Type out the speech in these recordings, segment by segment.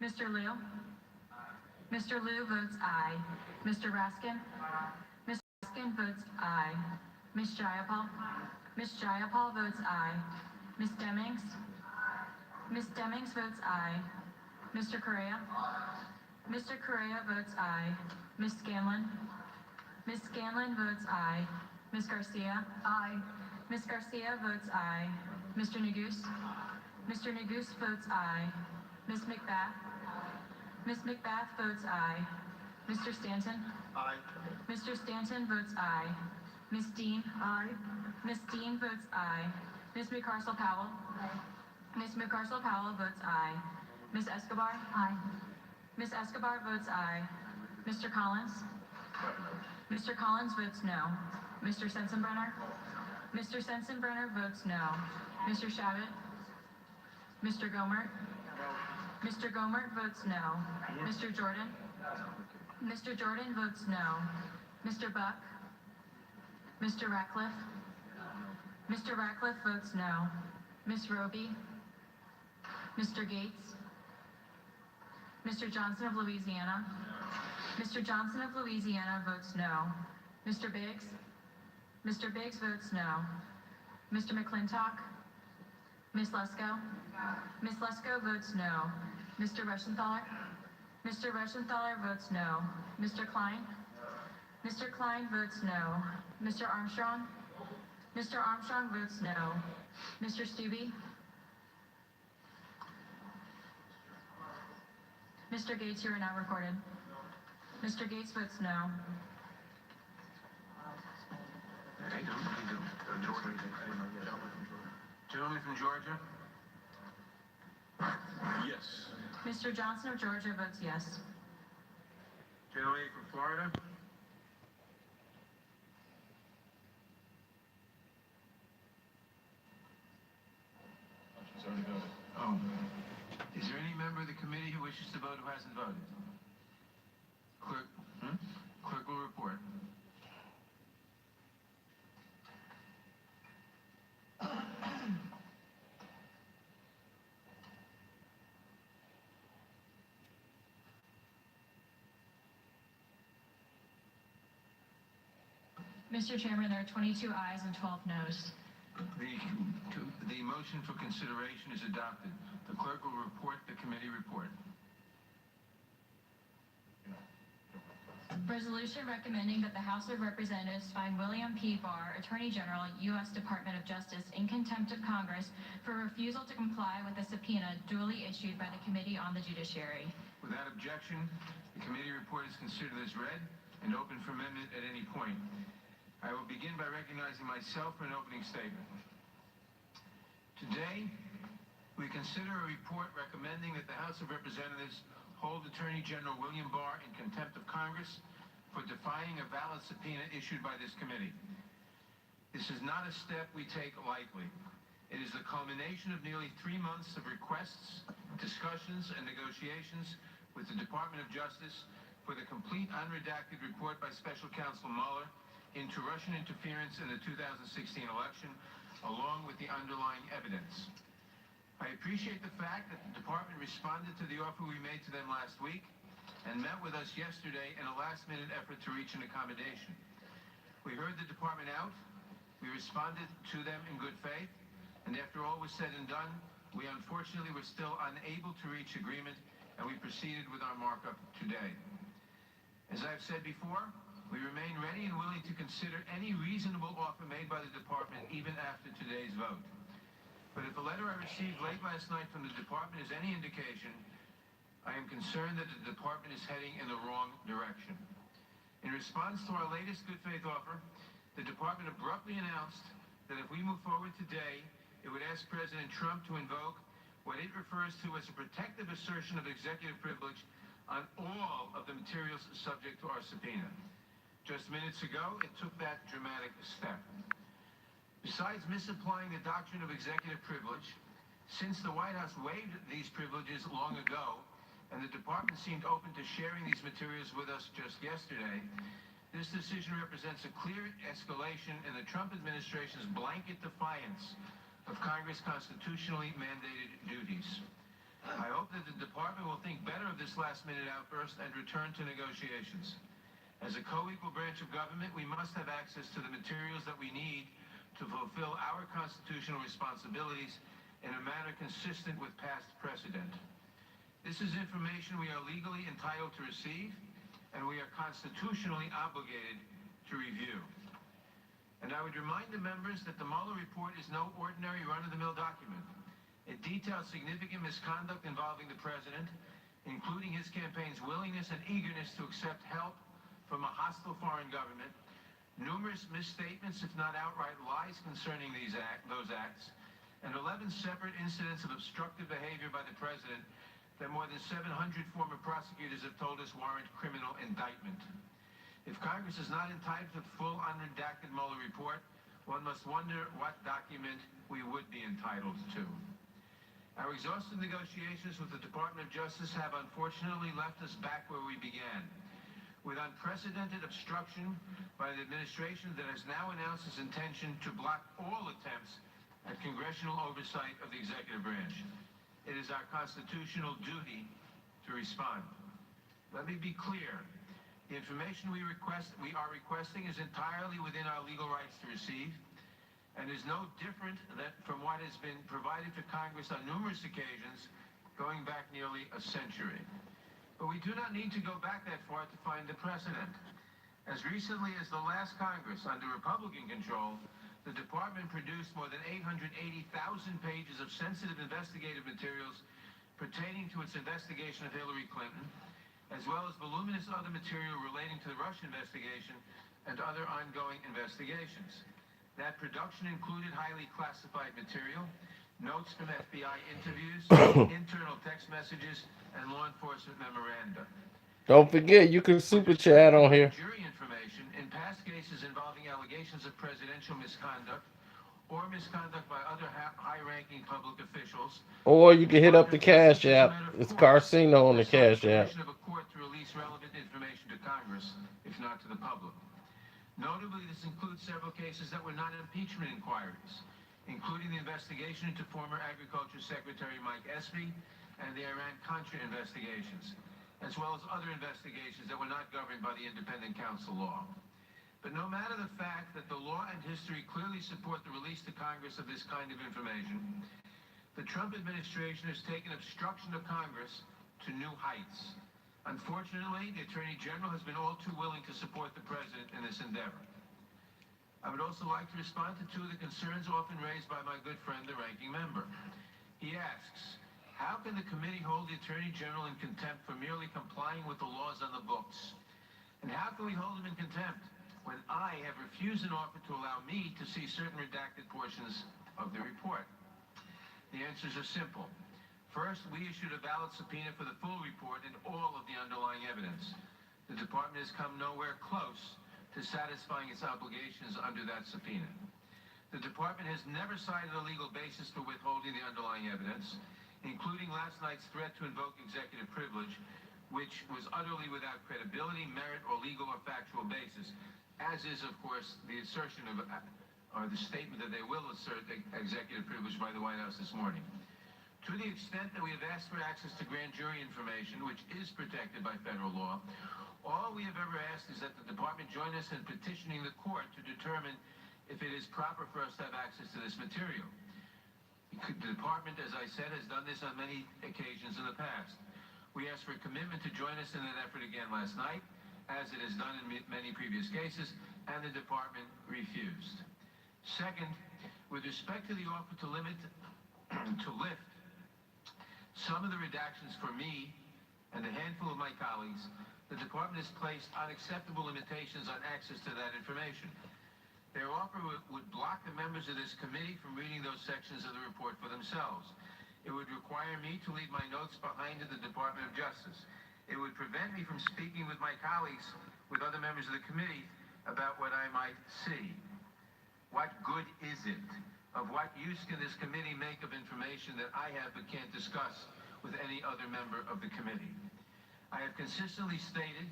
Mr. Liu? Mr. Liu votes aye. Mr. Raskin? Mr. Raskin votes aye. Ms. Jayapal? Ms. Jayapal votes aye. Ms. Demings? Ms. Demings votes aye. Mr. Correa? Mr. Correa votes aye. Ms. Scanlon? Ms. Scanlon votes aye. Ms. Garcia? Aye. Ms. Garcia votes aye. Mr. Neguse? Mr. Neguse votes aye. Ms. McBath? Ms. McBath votes aye. Mr. Stanton? Aye. Mr. Stanton votes aye. Ms. Dean? Aye. Ms. Dean votes aye. Ms. McCarcel-Powell? Ms. McCarcel-Powell votes aye. Ms. Escobar? Aye. Ms. Escobar votes aye. Mr. Collins? Mr. Collins votes no. Mr. Sensenbrenner? Mr. Sensenbrenner votes no. Mr. Shabbat? Mr. Gomert? Mr. Gomert votes no. Mr. Jordan? Mr. Jordan votes no. Mr. Buck? Mr. Ratcliffe? Mr. Ratcliffe votes no. Ms. Roby? Mr. Gates? Mr. Johnson of Louisiana? Mr. Johnson of Louisiana votes no. Mr. Biggs? Mr. Biggs votes no. Mr. McClintock? Ms. Lesko? Ms. Lesko votes no. Mr. Reschenthaler? Mr. Reschenthaler votes no. Mr. Klein? Mr. Klein votes no. Mr. Armstrong? Mr. Armstrong votes no. Mr. Stubbe? Mr. Gates, you are now recorded. Mr. Gates votes no. Gentleman from Georgia? Yes. Mr. Johnson of Georgia votes yes. Gentleman from Florida? She's already voted. Oh. Is there any member of the committee who wishes to vote who hasn't voted? Clerk, Clerk will report. Mr. Chairman, there are 22 ayes and 12 noes. The motion for consideration is adopted. The clerk will report the committee report. Resolution recommending that the House of Representatives find William P. Barr, Attorney General, U.S. Department of Justice, in contempt of Congress for refusal to comply with a subpoena duly issued by the Committee on the Judiciary. Without objection, the committee report is considered as read and open for amendment at any point. I will begin by recognizing myself for an opening statement. Today, we consider a report recommending that the House of Representatives hold Attorney General William Barr in contempt of Congress for defying a valid subpoena issued by this committee. This is not a step we take lightly. It is the culmination of nearly 3 months of requests, discussions, and negotiations with the Department of Justice for the complete unredacted report by Special Counsel Mueller into Russian interference in the 2016 election, along with the underlying evidence. I appreciate the fact that the department responded to the offer we made to them last week and met with us yesterday in a last-minute effort to reach an accommodation. We heard the department out, we responded to them in good faith, and after all was said and done, we unfortunately were still unable to reach agreement, and we proceeded with our markup today. As I've said before, we remain ready and willing to consider any reasonable offer made by the department even after today's vote. But if the letter I received late last night from the department is any indication, I am concerned that the department is heading in the wrong direction. In response to our latest good faith offer, the department abruptly announced that if we move forward today, it would ask President Trump to invoke what it refers to as a protective assertion of executive privilege on all of the materials subject to our subpoena. Just minutes ago, it took that dramatic step. Besides misapplying the doctrine of executive privilege, since the White House waived these privileges long ago, and the department seemed open to sharing these materials with us just yesterday, this decision represents a clear escalation in the Trump administration's blanket defiance of Congress' constitutionally mandated duties. I hope that the department will think better this last-minute outburst and return to negotiations. As a co-equal branch of government, we must have access to the materials that we need to fulfill our constitutional responsibilities in a manner consistent with past precedent. This is information we are legally entitled to receive, and we are constitutionally obligated to review. And I would remind the members that the Mueller report is no ordinary run-of-the-mill document. It details significant misconduct involving the president, including his campaign's willingness and eagerness to accept help from a hostile foreign government, numerous misstatements, if not outright lies, concerning those acts, and 11 separate incidents of obstructive behavior by the president that more than 700 former prosecutors have told us warrant criminal indictment. If Congress is not entitled to the full unredacted Mueller report, one must wonder what document we would be entitled to. Our exhaustive negotiations with the Department of Justice have unfortunately left us back where we began, with unprecedented obstruction by the administration that has now announced its intention to block all attempts at congressional oversight of the executive branch. It is our constitutional duty to respond. Let me be clear. The information we are requesting is entirely within our legal rights to receive and is no different from what has been provided to Congress on numerous occasions going back nearly a century. But we do not need to go back that far to find the precedent. As recently as the last Congress under Republican control, the department produced more than 880,000 pages of sensitive investigative materials pertaining to its investigation of Hillary Clinton, as well as voluminous other material relating to the Russia investigation and other ongoing investigations. That production included highly classified material, notes from FBI interviews, internal text messages, and law enforcement memoranda. Don't forget, you can super chat on here. Jury information in past cases involving allegations of presidential misconduct or misconduct by other high-ranking public officials. Or you can hit up the Cash App. It's Karceno on the Cash App. Of a court to release relevant information to Congress, if not to the public. Notably, this includes several cases that were not impeachment inquiries, including the investigation into former Agriculture Secretary Mike Espy and the Iran-Contra investigations, as well as other investigations that were not governed by the independent counsel law. But no matter the fact that the law and history clearly support the release to Congress of this kind of information, the Trump administration has taken obstruction of Congress to new heights. Unfortunately, the Attorney General has been all too willing to support the president in this endeavor. I would also like to respond to two of the concerns often raised by my good friend, the ranking member. He asks, how can the committee hold the Attorney General in contempt for merely complying with the laws on the books? And how can we hold him in contempt when I have refused an offer to allow me to see certain redacted portions of the report? The answers are simple. First, we issued a valid subpoena for the full report and all of the underlying evidence. The department has come nowhere close to satisfying its obligations under that subpoena. The department has never cited a legal basis for withholding the underlying evidence, including last night's threat to invoke executive privilege, which was utterly without credibility, merit, or legal or factual basis, as is, of course, the assertion of, or the statement that they will assert executive privilege by the White House this morning. To the extent that we have asked for access to grand jury information, which is protected by federal law, all we have ever asked is that the department join us in petitioning the court to determine if it is proper for us to have access to this material. The department, as I said, has done this on many occasions in the past. We asked for a commitment to join us in that effort again last night, as it has done in many previous cases, and the department refused. Second, with respect to the offer to lift some of the redactions for me and a handful of my colleagues, the department has placed unacceptable limitations on access to that information. Their offer would block the members of this committee from reading those sections of the report for themselves. It would require me to leave my notes behind at the Department of Justice. It would prevent me from speaking with my colleagues, with other members of the committee, about what I might see. What good is it? Of what use can this committee make of information that I have but can't discuss with any other member of the committee? I have consistently stated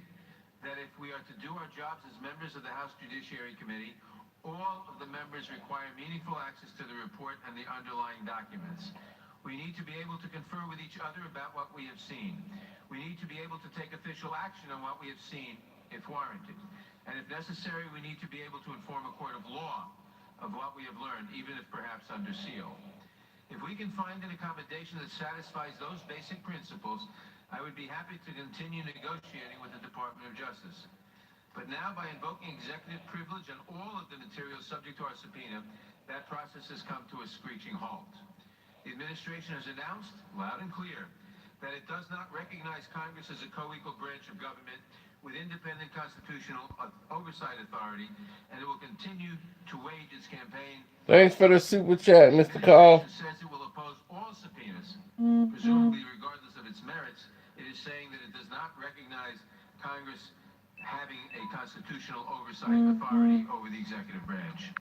that if we are to do our jobs as members of the House Judiciary Committee, all of the members require meaningful access to the report and the underlying documents. We need to be able to confer with each other about what we have seen. We need need to be able to take official action on what we have seen, if warranted. And if necessary, we need to be able to inform a court of law of what we have learned, even if perhaps under seal. If we can find an accommodation that satisfies those basic principles, I would be happy to continue negotiating with the Department of Justice. But now, by invoking executive privilege on all of the materials subject to our subpoena, that process has come to a screeching halt. The administration has announced, loud and clear, that it does not recognize Congress as a co-equal branch of government with independent constitutional oversight authority, and it will continue to wage its campaign. Thanks for the super chat, Mr. Call. It says it will oppose all subpoenas, presumably regardless of its merits. It is saying that it does not recognize Congress having a constitutional oversight authority over the executive branch.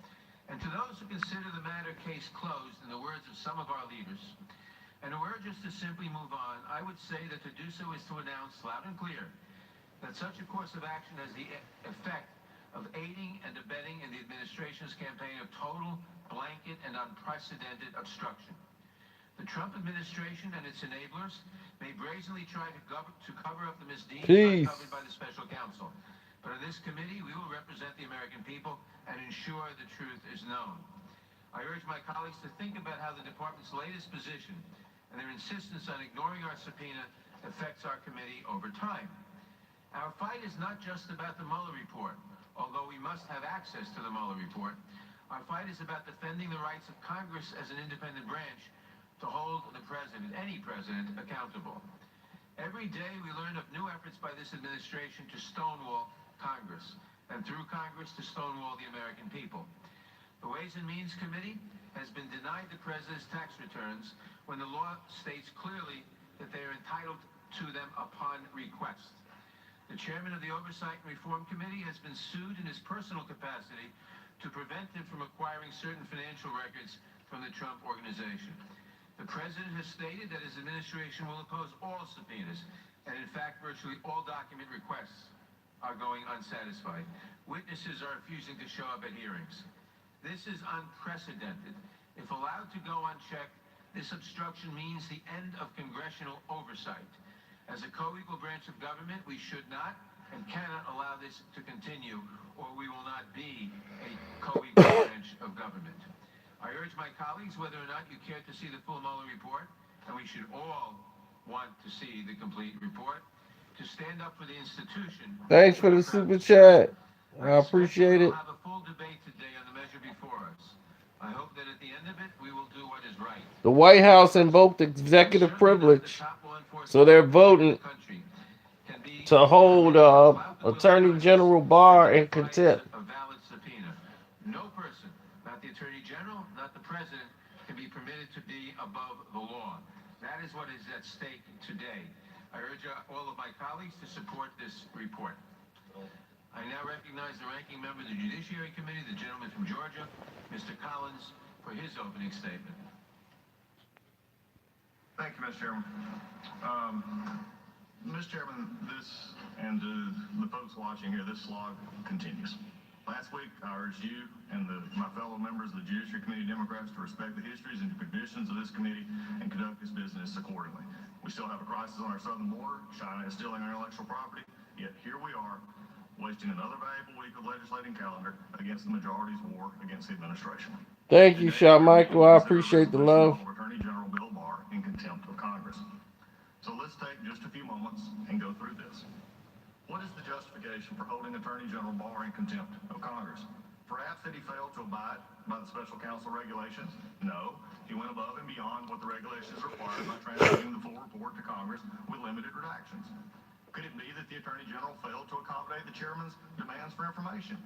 And to those who consider the matter case closed, in the words of some of our leaders, and who urge us to simply move on, I would say that to do so is to announce loud and clear that such a course of action has the effect of aiding and abetting in the administration's campaign of total, blanket, and unprecedented obstruction. The Trump administration and its enablers may brazenly try to cover up the misdeeds uncovered by the special counsel. But in this committee, we will represent the American people and ensure the truth is known. I urge my colleagues to think about how the department's latest position and their insistence on ignoring our subpoena affects our committee over time. Our fight is not just about the Mueller report, although we must have access to the Mueller report. Our fight is about defending the rights of Congress as an independent branch to hold the president, any president, accountable. Every day we learn of new efforts by this administration to stonewall Congress, and through Congress to stonewall the American people. The Ways and Means Committee has been denied the president's tax returns when the law states clearly that they are entitled to them upon request. The chairman of the Oversight and Reform Committee has been sued in his personal capacity to prevent him from acquiring certain financial records from the Trump organization. The president has stated that his administration will oppose all subpoenas, and in fact, virtually all document requests are going unsatisfied. Witnesses are refusing to show up at hearings. This is unprecedented. If allowed to go unchecked, this obstruction means the end of congressional oversight. As a co-equal branch of government, we should not and cannot allow this to continue, or we will not be a co-equal branch of government. I urge my colleagues, whether or not you care to see the full Mueller report, and we should all want to see the complete report, to stand up for the institution. Thanks for the super chat. I appreciate it. We'll have a full debate today on the measure before us. I hope that at the end of it, we will do what is right. The White House invoked executive privilege, so they're voting to hold Attorney General Barr in contempt. A valid subpoena. No person, not the Attorney General, not the President, can be permitted to be above the law. That is what is at stake today. I urge all of my colleagues to support this report. I now recognize the ranking member of the Judiciary Committee, the gentleman from Georgia, Mr. Collins, for his opening statement. Thank you, Mr. Chairman. Mr. Chairman, this, and the folks watching here, this slog continues. Last week, I urged you and my fellow members of the Judiciary Committee Democrats to respect the histories and traditions of this committee and conduct its business accordingly. We still have a crisis on our southern border. China is stealing our intellectual property, yet here we are, wasting another valuable week of legislating calendar against the majority's war against the administration. Thank you, Shawn Michael. I appreciate the love. Attorney General Bill Barr in contempt of Congress. So let's take just a few moments and go through this. What is the justification for holding Attorney General Barr in contempt of Congress? Perhaps that he failed to abide by the special counsel regulations? No, he went above and beyond what the regulations required by transmitting the full report to Congress with limited redactions. Could it be that the Attorney General failed to accommodate the chairman's demands for information?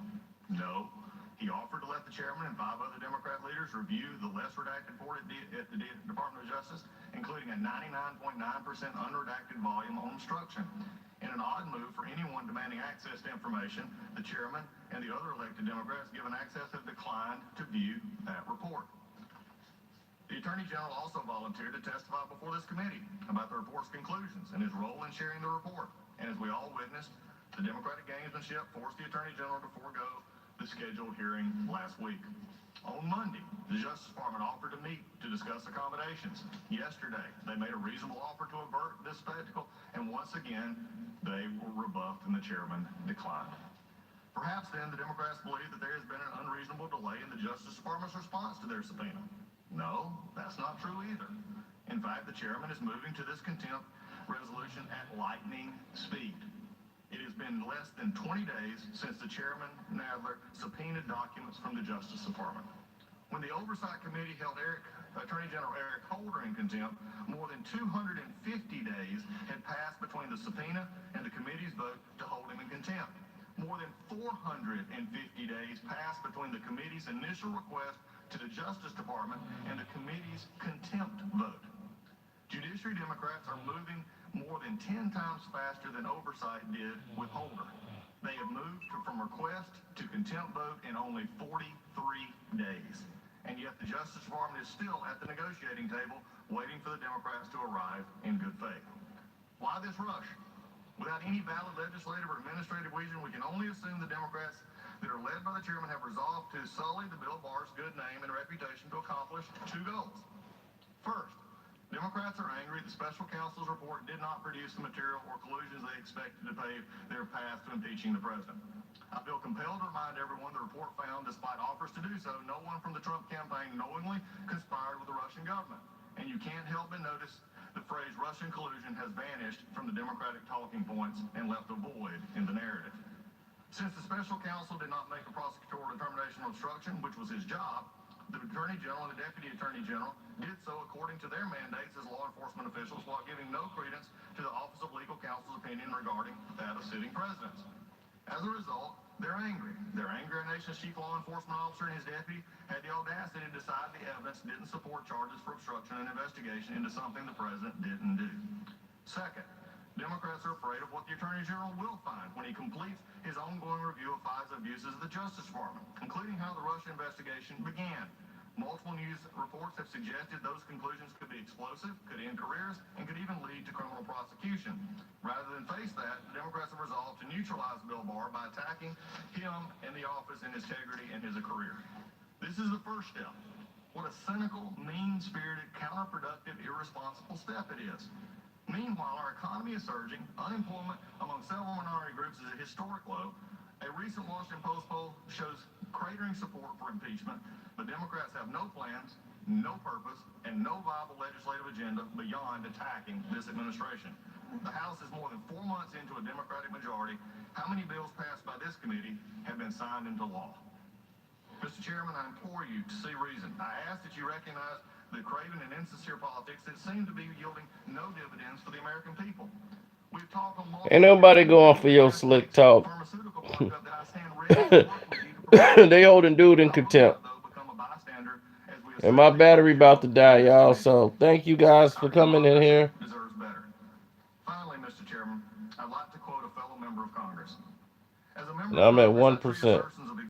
No. He offered to let the chairman and 5 other Democrat leaders review the less redacted report at the Department of Justice, including a 99.9% unredacted volume on obstruction. In an odd move for anyone demanding access to information, the chairman and the other elected Democrats given access have declined to view that report. The Attorney General also volunteered to testify before this committee about the report's conclusions and his role in sharing the report. And as we all witnessed, the Democratic gamesmanship forced the Attorney General to forego the scheduled hearing last week. On Monday, the Justice Department offered to meet to discuss accommodations. Yesterday, they made a reasonable offer to avert this spectacle, and once again, they were rebuffed and the chairman declined. Perhaps then the Democrats believe that there has been an unreasonable delay in the Justice Department's response to their subpoena. No, that's not true either. In fact, the chairman is moving to this contempt resolution at lightning speed. It has been less than 20 days since the chairman, Nadler, subpoenaed documents from the Justice Department. When the Oversight Committee held Attorney General Eric Holder in contempt, more than 250 days had passed between the subpoena and the committee's vote to hold him in contempt. More than 450 days passed between the committee's initial request to the Justice Department and the committee's contempt vote. Judiciary Democrats are moving more than 10 times faster than Oversight did with Holder. They have moved from request to contempt vote in only 43 days. And yet the Justice Department is still at the negotiating table waiting for the Democrats to arrive in good faith. Why this rush? Without any valid legislative or administrative reason, we can only assume the Democrats that are led by the chairman have resolved to sully the Bill Barr's good name and reputation to accomplish two goals. First, Democrats are angry the special counsel's report did not produce the material or collusions they expected to pave their path to impeaching the president. I feel compelled to remind everyone the report found, despite offers to do so, no one from the Trump campaign knowingly conspired with the Russian government. And you can't help but notice the phrase Russian collusion has vanished from the Democratic talking points and left a void in the narrative. Since the special counsel did not make a prosecutorial determination of obstruction, which was his job, the Attorney General and the Deputy Attorney General did so according to their mandates as law enforcement officials while giving no credence to the Office of Legal Counsel's opinion regarding that of sitting presidents. As a result, they're angry. They're angry our nation's chief law enforcement officer and his deputy had the audacity to decide the evidence didn't support charges for obstruction and investigation into something the president didn't do. Second, Democrats are afraid of what the Attorney General will find when he completes his ongoing review of FISA abuses of the Justice Department, including how the Russia investigation began. Multiple news reports have suggested those conclusions could be explosive, could end careers, and could even lead to criminal prosecution. Rather than face that, the Democrats have resolved to neutralize Bill Barr by attacking him and the office in integrity and his career. This is the first step. What a cynical, mean-spirited, counterproductive, irresponsible step it is. Meanwhile, our economy is surging. Unemployment among several minority groups is at historic low. A recent Washington Post poll shows cratering support for impeachment, but Democrats have no plans, no purpose, and no viable legislative agenda beyond attacking this administration. The House is more than 4 months into a Democratic majority. How many bills passed by this committee have been signed into law? Mr. Chairman, I implore you to see reason. I ask that you recognize the craven and insincere politics that seem to be yielding no dividends for the American people. We've talked on multiple... Ain't nobody going for your slick talk. They holding dude in contempt. And my battery about to die, y'all. So thank you guys for coming in here. Finally, Mr. Chairman, I'd like to quote a fellow member of Congress. As a member I'm at of Congress, I treat 1%. persons of